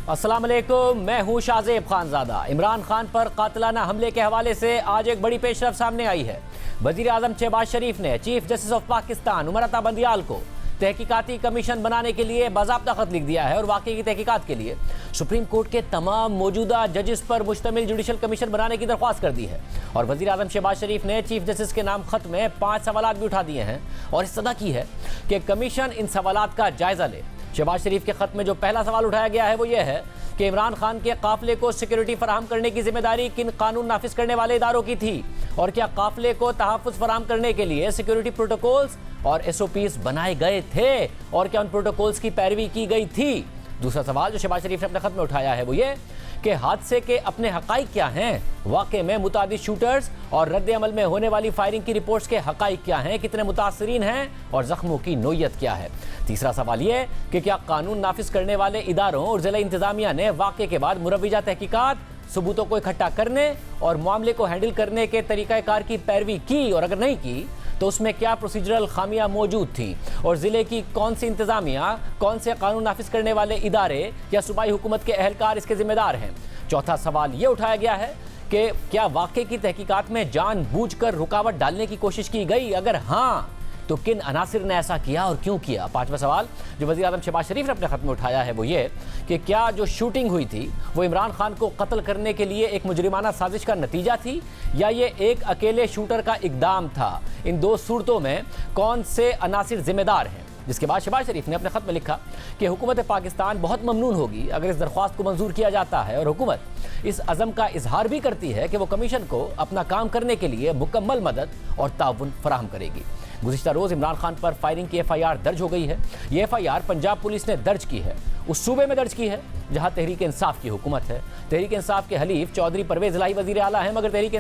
अस्सलाम वालेकुम, मैं हूं शाहजेब खानजादा। इमरान खान पर कातिलाना हमले के हवाले से आज एक बड़ी पेशरफ सामने आई है। वजीर आजम शहबाज शरीफ ने chief justice of Pakistan Umar Ata Bandial को तहकीकाती कमीशन बनाने के लिए बाज़ाब्ता खत लिख दिया है और वाक़े की तहकीकात के लिए सुप्रीम कोर्ट के तमाम मौजूदा जजेस पर मुश्तमिल जुडिशल कमीशन बनाने की दरख्वास्त कर दी है। और वज़ीर आज़म शहबाज शरीफ ने चीफ जस्टिस के नाम खत में 5 सवालात भी उठा दिए हैं और इस्तदा की है कि कमीशन इन सवालात का जायज़ा ले। शहबाज शरीफ के खत में जो पहला सवाल उठाया गया है वो ये है कि इमरान खान के काफिले को सिक्योरिटी फराहम करने की जिम्मेदारी किन कानून नाफिज करने वाले इदारों की थी और क्या काफिले को तहफ़्फ़ुज़ फराहम करने के लिए सिक्योरिटी प्रोटोकॉल्स और SOPs बनाए गए थे और क्या उन प्रोटोकॉल्स की पैरवी की गई थी। दूसरा सवाल जो शहबाज शरीफ ने अपने खत में उठाया है वो ये कि हादसे के अपने हक़ाइक़ क्या हैं, वाक़े में मुतादिद शूटर्स और रद्द अमल में होने वाली फायरिंग की रिपोर्ट्स के हक़ाइक़ क्या हैं, कितने मुतासरीन हैं और ज़ख्मों की नोयत क्या है। तीसरा सवाल ये कि क्या कानून नाफिज करने वाले इदारों और ज़िला इंतज़ामिया ने वाक़े के बाद मुरव्विजा तहकीकात, सबूतों को इकट्ठा करने और मामले को हैंडल करने के तरीक़ाकार की पैरवी की और अगर नहीं की तो उसमें क्या प्रोसीजरल खामियां मौजूद थी और ज़िले की कौन सी इंतज़ामिया, कौन से कानून नाफिज करने वाले इदारे या सूबाई हुकूमत के अहलकार इसके ज़िम्मेदार हैं। चौथा सवाल ये उठाया गया है कि क्या वाक़े की तहकीकात में जानबूझकर रुकावट डालने की कोशिश की गई, अगर हाँ तो किन अनासिर ने ऐसा किया और क्यों किया। पांचवा सवाल जो वज़ीर आज़म शहबाज शरीफ ने अपने खत में उठाया है वो ये कि क्या जो शूटिंग हुई थी वो इमरान खान को कत्ल करने के लिए एक मुजरिमाना साजिश का नतीजा थी या ये एक अकेले शूटर का इक़दाम था। इन दो सूरतों में कौन से अनासिर जिम्मेदार हैं। जिसके बाद शहबाज शरीफ ने अपने खत में लिखा कि हुकूमत पाकिस्तान बहुत ममनून होगी अगर इस दरख्वास्त को मंजूर किया जाता है और हुकूमत इस अज़म का इजहार भी करती है कि वो कमीशन को अपना काम करने के लिए मुकम्मल मदद और ताउन फराहम करेगी। गुज़िश्ता रोज़ इमरान खान पर फायरिंग की FIR दर्ज हो गई है। ये FIR पंजाब पुलिस ने दर्ज की है, उस सूबे में दर्ज की है जहां तहरीक इंसाफ की हुकूमत है। तहरीक इंसाफ के हलीफ चौधरी परवेज़ इलाही वज़ीर आला हैं, मगर तहरीक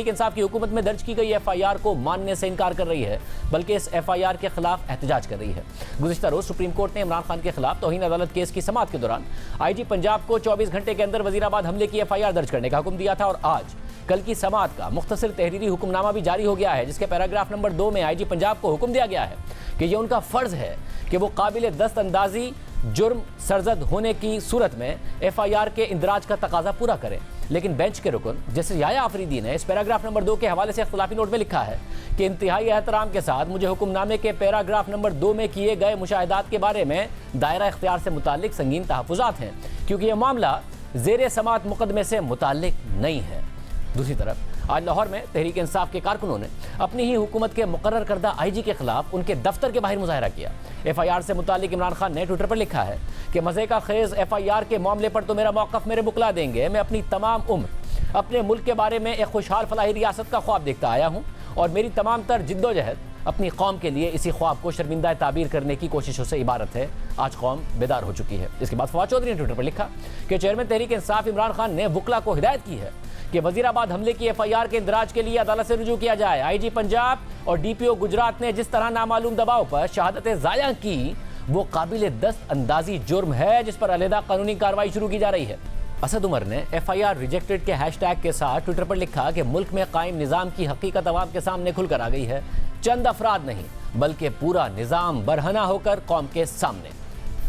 इंसाफ की हुकूमत में दर्ज की गई FIR को मानने से इनकार कर रही है, बल्कि इस FIR के खिलाफ एहतजाज कर रही है। गुज़िश्ता रोज़ सुप्रीम कोर्ट ने इमरान खान के खिलाफ तौहीन अदालत केस की समाअत के दौरान IG पंजाब को 24 घंटे के अंदर वज़ीराबाद हमले की FIR दर्ज करने का हुक्म दिया था और आज कल की समाअत का मुख्तसर तहरीरी हुक्मनामा भी जारी हो गया है, जिसके पैराग्राफ नंबर 2 में IG पंजाब को हुक्म दिया गया है कि ये उनका फ़र्ज़ है कि वो काबिल दस्त अंदाजी जुर्म सरजद होने की सूरत में FIR के इंदराज का तकाजा पूरा करें। लेकिन बेंच के रुकन जैसे याया आफरीदी ने इस पैराग्राफ नंबर 2 के हवाले से इख्तिलाफी नोट में लिखा है कि इंतहाई एहतराम के साथ मुझे हुक्मनामे के पैराग्राफ नंबर 2 में किए गए मुशाहिदात के बारे में दायरा इख्तियार से मुताल्लिक संगीन तहफ़्फ़ुज़ात हैं, क्योंकि यह मामला ज़ेर समाअत मुकदमे से मुताल्लिक नहीं है। दूसरी तरफ आज लाहौर में तहरीक इंसाफ के कारकुनों ने अपनी ही हुकूमत के मुकर्रर करदा IG के खिलाफ उनके दफ्तर के बाहर मुजाहरा किया। FIR से मुतालिक इमरान खान ने ट्विटर पर लिखा है कि मज़े का खेज़ FIR के मामले पर तो मेरा मौक़िफ़ मेरे बुकला देंगे। मैं अपनी तमाम उम्र अपने मुल्क के बारे में एक खुशहाल फलाही रियासत का ख्वाब देखता आया हूँ और मेरी तमाम तर जिद्दोजहद अपनी कौम के लिए इसी ख्वाब को शर्मिंदा ताबीर करने की कोशिशों से इबारत है। आज कौम बेदार हो चुकी है। इसके बाद फवाद चौधरी ने ट्विटर पर लिखा कि चेयरमैन तहरीक इंसाफ इमरान खान ने वकला को हिदायत की है कि वज़ीराबाद हमले की FIR के इंदराज के लिए अदालत से रुजू किया जाए। IG पंजाब और DPO गुजरात ने जिस तरह नामालूम दबाव पर शहादतें ज़ाया की वो काबिल दस्त अंदाजी जुर्म है जिस पर अलहदा कानूनी कार्रवाई शुरू की जा रही है। असद उमर ने FIR रिजेक्टेड के हैशटैग के साथ ट्विटर पर लिखा कि मुल्क में कायम निज़ाम की हकीकत अवाम के सामने खुलकर आ गई है। चंद अफराद नहीं बल्कि पूरा निज़ाम बरहना होकर कौम के सामने।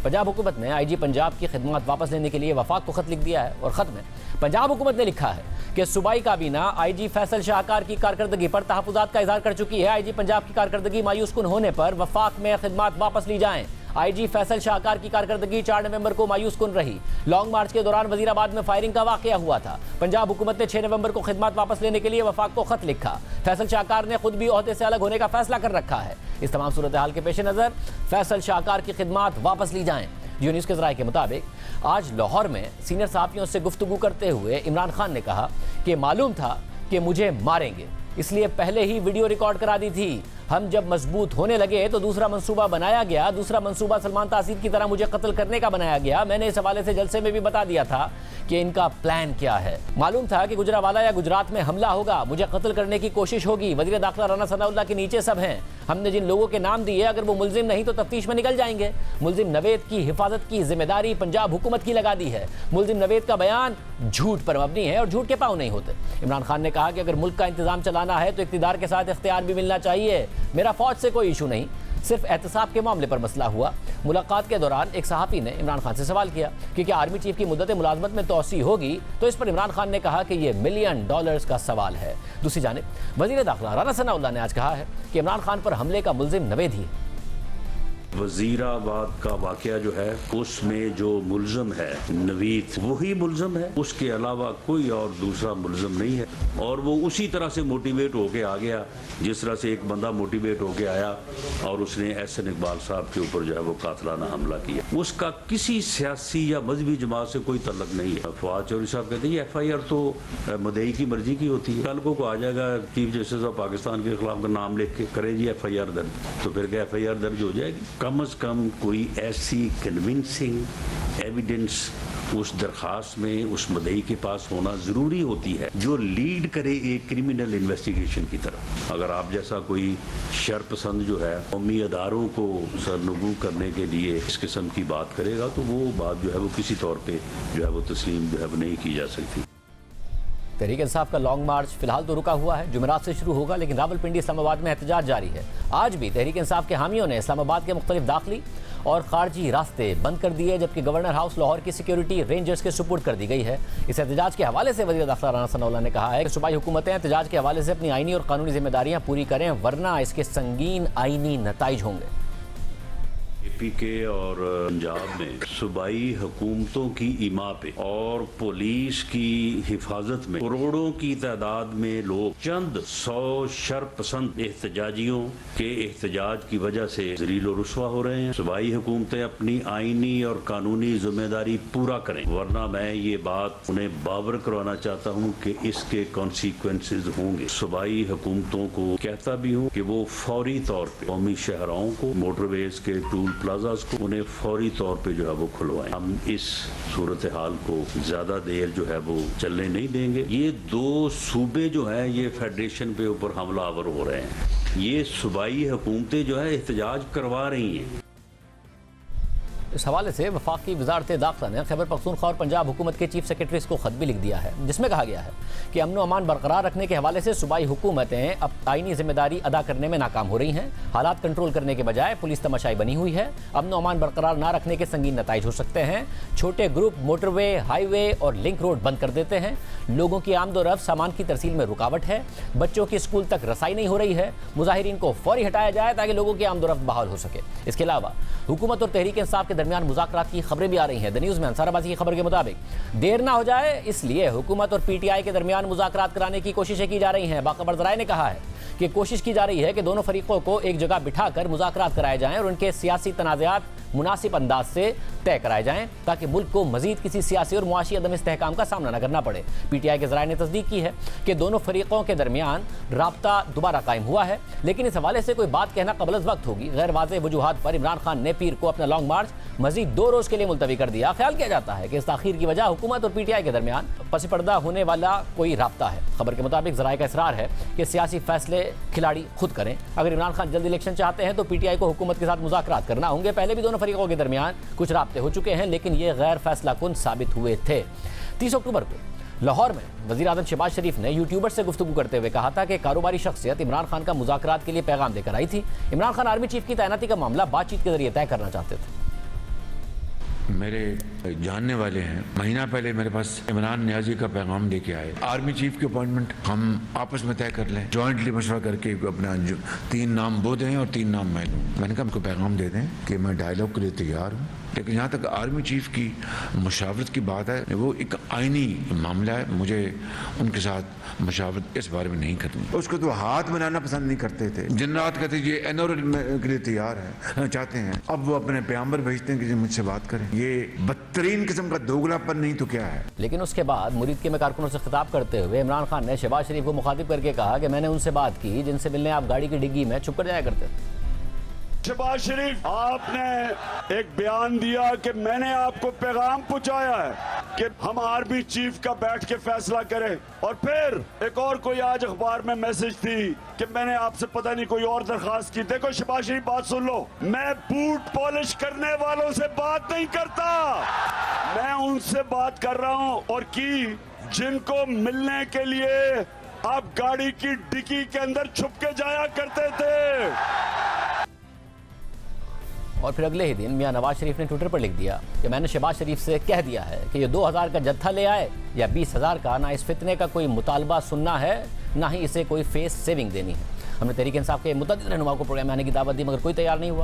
पंजाब हुकूमत ने IG पंजाब की खिदमत वापस लेने के लिए वफाक को खत लिख दिया है और ख़त में पंजाब हुकूमत ने लिखा है कि सूबाई काबीना IG फैसल शाहकार की कारकर्दगी पर तहफ़्फ़ुज़ात का इज़हार कर चुकी है। IG पंजाब की कारकर्दगी मायूस कुन होने पर वफाक में खिदमत वापस ली जाएँ। IG फैसल शाहकार की कारकर्दगी 4 नवंबर को मायूस कुन रही। लॉन्ग मार्च के दौरान वज़ीराबाद में फायरिंग का वाक़या हुआ था। पंजाब हुकूमत ने 6 नवंबर को खिदमत वापस लेने के लिए वफाक को खत लिखा। फैसल शाहकार ने खुद भी ओहदे से अलग होने का फैसला कर रखा है। इस तमाम सूरत हाल के पेश नज़र फैसल शाहकार की खिदमत वापस ली जाएँ। जियो न्यूज़ के ज़राए के मुताबिक आज लाहौर में सीनियर सहाफ़ियों से गुफ्तगू करते हुए इमरान खान ने कहा कि मालूम था कि मुझे मारेंगे, इसलिए पहले ही वीडियो रिकॉर्ड करा दी थी। हम जब मजबूत होने लगे तो दूसरा मंसूबा बनाया गया। दूसरा मंसूबा सलमान तासीर की तरह मुझे कत्ल करने का बनाया गया। मैंने इस हवाले से जलसे में भी बता दिया था कि इनका प्लान क्या है। मालूम था कि गुजरावाला या गुजरात में हमला होगा, मुझे कत्ल करने की कोशिश होगी। वज़ीर दाखिला राना सनाउल्लाह के नीचे सब हैं। हमने जिन लोगों के नाम दिए अगर वो मुलजिम नहीं तो तफ्तीश में निकल जाएंगे। मुलजिम नवेद की हिफाजत की जिम्मेदारी पंजाब हुकूमत की लगा दी है। मुलजिम नवेद का बयान झूठ पर मबनी है और झूठ के पाँव नहीं होते। इमरान खान ने कहा कि अगर मुल्क का इंतजाम चलाना है तो इख्तिदार के साथ इख्तियार भी मिलना चाहिए। मेरा फौज से कोई इशू नहीं, सिर्फ एहतसाब के मामले पर मसला हुआ। मुलाकात के दौरान एक सहाफ़ी ने इमरान खान से सवाल किया कि क्या आर्मी चीफ की मुद्दत मुलाजमत में तोसी होगी, तो इस पर इमरान खान ने कहा कि यह $1 मिलियन का सवाल है। दूसरी जानिब वज़ीर दाखिला राना सनाउल्लाह ने आज कहा है कि इमरान खान पर हमले का मुल्जिम नवेद ही है। वजीराबाद का वाकया जो है उसमें जो मुल्ज़म है नवीद, वही मुल्ज़म है, उसके अलावा कोई और दूसरा मुल्ज़म नहीं है। और वो उसी तरह से मोटिवेट होके आ गया जिस तरह से एक बंदा मोटिवेट होके आया और उसने एहसन इकबाल साहब के ऊपर जो है वो कातलाना हमला किया। उसका किसी सियासी या मजहबी जमात से कोई तल्लक नहीं है। फवाद चौधरी साहब कहते हैं FIR तो मुद्दई की मर्जी की होती है। कल को आ जाएगा चीफ जस्टिस ऑफ पाकिस्तान के खिलाफ का नाम लिख के करे जी FIR दर्ज, तो फिर क्या FIR दर्ज हो जाएगी? कम अज कम कोई ऐसी कन्विंसिंग एविडेंस उस दरखास्त में उस मुद्दई के पास होना जरूरी होती है जो लीड करे एक क्रिमिनल इन्वेस्टिगेशन की तरफ। अगर आप जैसा कोई शरपसंद जो है कौमी अदारों को सरनगू करने के लिए इस किस्म की बात करेगा तो वो बात जो है वो किसी तौर पे जो है वो तस्लीम जो है वो नहीं की जा सकती। तहरीक इंसाफ का लॉन्ग मार्च फिलहाल तो रुका हुआ है, जुमेरात से शुरू होगा, लेकिन रावलपिंडी इस्लामाबाद में एहतजाज जारी है। आज भी तहरीक इंसाफ के हामियों ने इस्लामाबाद के मुख्तलिफ दाखिली और खारजी रास्ते बंद कर दिए, जबकि गवर्नर हाउस लाहौर की सिक्योरिटी रेंजर्स के सुपुर्द कर दी गई है। इस एहतजाज के हवाले से वज़ीर दाखिला राना सनाउल्लाह ने कहा है कि सूबाई हुकूमतें एहतजाज के हवाले से अपनी आईनी और कानूनी जिम्मेदारियां पूरी करें, वरना इसके संगीन आईनी नताइज होंगे। APK और पंजाब में सूबाई हुकूमतों की इमा पे और पुलिस की हिफाजत में करोड़ों की तादाद में लोग चंद 100 शरपसंद एहतजाजियों के एहतजाज की वजह से ज़लील और रुस्वा हो रहे हैं। सूबाई हुकूमतें अपनी आईनी और कानूनी जिम्मेदारी पूरा करें, वरना मैं ये बात उन्हें बावर करवाना चाहता हूँ कि इसके कॉन्सिक्वेंसेज होंगे। सूबाई हुकूमतों को कहता भी हूँ कि वो फौरी तौर पर कौमी शहरों को, मोटरवेज के टूल प्लाजास को, उन्हें फौरी तौर पे जो है वो खुलवाएं। हम इस सूरत हाल को ज्यादा देर जो है वो चलने नहीं देंगे। ये 2 सूबे जो है ये फेडरेशन पे ऊपर हमलावर हो रहे हैं। ये सूबाई हुकूमतें जो है एहतजाज करवा रही हैं। इस हवाले से वफाकी वजारत दाखिला ने खैबर पख्तूनख्वा और पंजाब हुकूमत के चीफ सेक्रेटरीज को खत भी लिख दिया है, जिसमें कहा गया है कि अमन व अमान बरकरार रखने के हवाले से सूबाई हुकूमतें अब आईनी जिम्मेदारी अदा करने में नाकाम हो रही हैं। हालात कंट्रोल करने के बजाय पुलिस तमाशाई बनी हुई है। अमन व अमान बरकरार ना रखने के संगीन नताइज हो सकते हैं। छोटे ग्रुप मोटरवे, हाईवे और लिंक रोड बंद कर देते हैं। लोगों की आमदोरफ्त, सामान की तरसील में रुकावट है। बच्चों की स्कूल तक रसाई नहीं हो रही है। मुजाहिरीन को फौरी हटाया जाए ताकि लोगों की आमदोरफ्त बहाल हो सके। इसके अलावा हुकूमत और तहरीक इंसाफ के दरमियान मुज़ाकरात की खबरें भी आ रही हैं। द न्यूज़ में अंसाराबादी की खबर के मुताबिक देर ना हो जाए इसलिए हुकूमत और PTI के दरमियान मुज़ाकरात कराने की कोशिशें की जा रही हैं। बाखबर ज़राए ने कहा है कि कोशिश की जा रही है कि दोनों फरीकों को एक जगह बिठाकर मुज़ाकरात कराए जाएं और उनके सियासी तनाज़ात मुनासिब अंदाज से तय कराए जाएं ताकि मुल्क को मजीद किसी सियासी और मुआशी अदम इस्तेहकाम का सामना न करना पड़े। PTI के ज़राए ने तस्दीक की है कि दोनों फरीकों के दरमियान राब्ता दोबारा कायम हुआ है, लेकिन इस हवाले से कोई बात कहना कबल वक्त होगी। गैर वाज़ेह वजूहात पर इमरान खान ने पीर को अपना लॉन्ग मार्च मजीद 2 रोज़ के लिए मुलतवी कर दिया। ख्याल किया जाता है कि इस ताखीर की वजह हुकूमत और PTI के दरमियान पसी पर्दा होने वाला कोई राब्ता है। खबर के मुताबिक ज़राए का इसरार है कि सियासी फैसले खिलाड़ी खुद करें। अगर इमरान खान जल्द इलेक्शन चाहते हैं तो PTI को हुकूमत के साथ मुज़ाकरात करना होंगे। पहले भी दोनों फरीकों के दरमियान कुछ राब्ते हो चुके हैं, लेकिन ये गैर फैसला कुन साबित हुए थे। 30 अक्टूबर को लाहौर में वज़ीर आज़म शहबाज शरीफ ने यूट्यूबर से गुफ्तगू करते हुए कहा था कि कारोबारी शख्सियत इमरान खान का मुज़ाकरात के लिए पैगाम देकर आई थी। इमरान खान आर्मी चीफ की तैनाती का मामला बातचीत के जरिए तय करना चाहते थे। मेरे जानने वाले हैं, महीना पहले मेरे पास इमरान नियाजी का पैगाम लेके आए, आर्मी चीफ की अपॉइंटमेंट हम आपस में तय कर लें, जॉइंटली मशवरा करके अपना 3 नाम वो दें और 3 नाम मैं लूँ। मैंने कहा हमको पैगाम दे दें कि मैं डायलॉग के लिए तैयार हूँ, लेकिन यहाँ तक आर्मी चीफ की मुशावरत की बात है वो एक आईनी मामला है, मुझे उनके साथ मुशावरत इस बारे में नहीं करनी। उसको तो हाथ मिलाना पसंद नहीं करते थे, दिन रात कहते ये एनओर के लिए तैयार है, चाहते हैं। अब वो अपने पैगंबर भेजते हैं कि मुझसे बात करें। ये बदतरीन किस्म का दोगलापन नहीं तो क्या है। लेकिन उसके बाद मुरीद के में कारकुनों से खिताब करते हुए इमरान खान ने शहबाज शरीफ को मुखातिब करके कहा कि मैंने उनसे बात की जिनसे मिलने आप गाड़ी की डिग्गी में छुप कर जाया करते थे। शहबाज शरीफ, आपने एक बयान दिया कि मैंने आपको पैगाम पहुंचाया है कि हम आर्मी चीफ का बैठ के फैसला करें, और फिर एक और कोई आज अखबार में मैसेज थी कि मैंने आपसे पता नहीं कोई और दरखास्त की। देखो शहबाज शरीफ, बात सुन लो, मैं बूट पॉलिश करने वालों से बात नहीं करता, मैं उनसे बात कर रहा हूं और की जिनको मिलने के लिए आप गाड़ी की डिक्की के अंदर छुप के जाया करते थे। और फिर अगले ही दिन मियां नवाज शरीफ ने ट्विटर पर लिख दिया कि मैंने शहबाज शरीफ से कह दिया है कि ये 2000 का जत्था ले आए या 20,000 का, ना इस फितने का कोई मुतालबा सुनना है, ना ही इसे कोई फेस सेविंग देनी है। हमने तहरीक इंसाफ के मुतअद्दिद रहनुमाओं को प्रोग्राम में आने की दावत दी, मगर कोई तैयार नहीं हुआ।